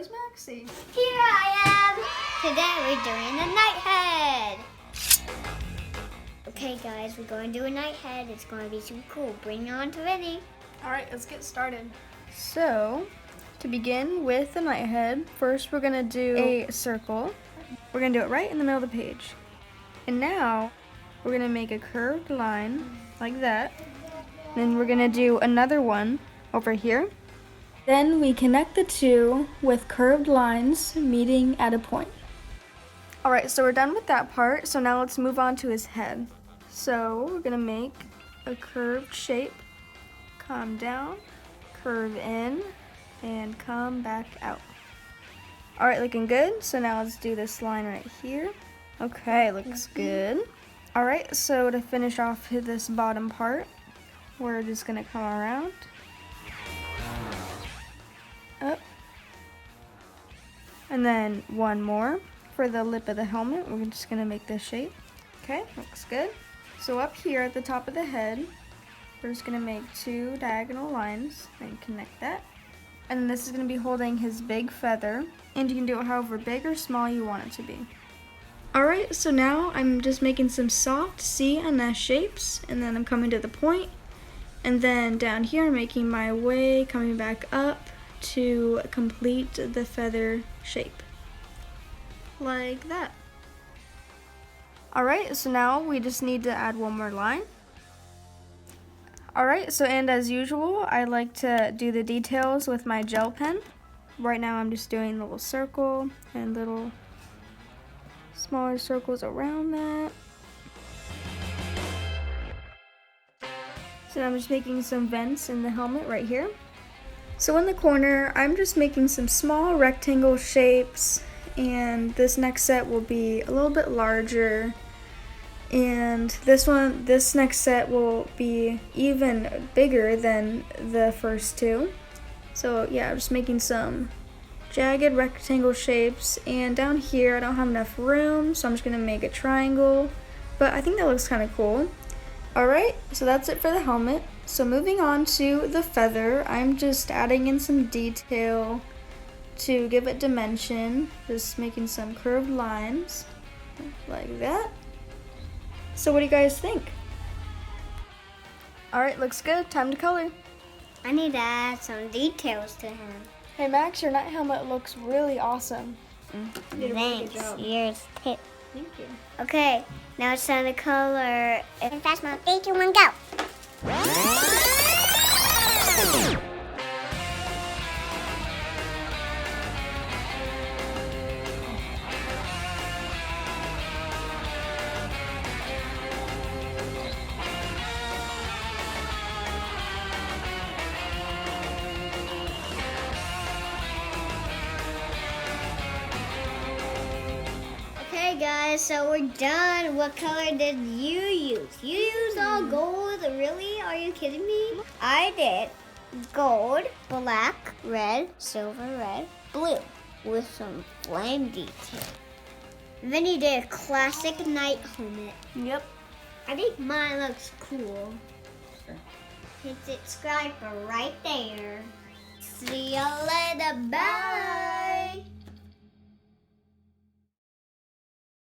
where's Maxie? Here I am! Today we're doing a night head! Okay guys, we're going to do a night head. It's going to be super cool. Bring it on to Vinnie. Alright, let's get started. So, to begin with the night head, first we're going to do a circle. We're going to do it right in the middle of the page. And now, we're going to make a curved line like that. Then we're going to do another one over here. Then we connect the two with curved lines meeting at a point. Alright, so we're done with that part, so now let's move on to his head. So we're gonna make a curved shape, come down, curve in, and come back out. Alright, looking good. So now let's do this line right here. Okay, looks good. Alright, so to finish off this bottom part, we're just gonna come around, up, and then one more for the lip of the helmet. We're just gonna make this shape. Okay, looks good. So up here at the top of the head, we're just gonna make two diagonal lines and connect that. And then this is gonna be holding his big feather, and you can do it however big or small you want it to be. Alright, so now I'm just making some soft C and S shapes, and then I'm coming to the point, and then down here I'm making my way, coming back up to complete the feather shape. Like that. Alright, so now we just need to add one more line. Alright, so and as usual, I like to do the details with my gel pen. Right now I'm just doing a little circle and little smaller circles around that. So I'm just making some vents in the helmet right here. So in the corner, I'm just making some small rectangle shapes, and this next set will be a little bit larger. And this next set will be even bigger than the first two. So yeah, I'm just making some jagged rectangle shapes, and down here I don't have enough room, so I'm just gonna make a triangle, but I think that looks kind of cool. Alright, so that's it for the helmet. So moving on to the feather, I'm just adding in some detail to give it dimension, just making some curved lines like that. So what do you guys think? Alright, looks good. Time to color. I need to add some details to him. Hey Max, your night helmet looks really awesome. You did a really good Thanks. job. Yours too. Thank you. Okay, now it's time to color. In fast mode, 3, 2, 1, go! Okay guys, so we're done. What color did you use? You used all gold? Really? Are you kidding me? I did gold, black, red, silver, red, blue with some flame detail. Vinnie did a classic night helmet. Yep. I think mine looks cool. Hit subscribe for right there. See you later. Bye.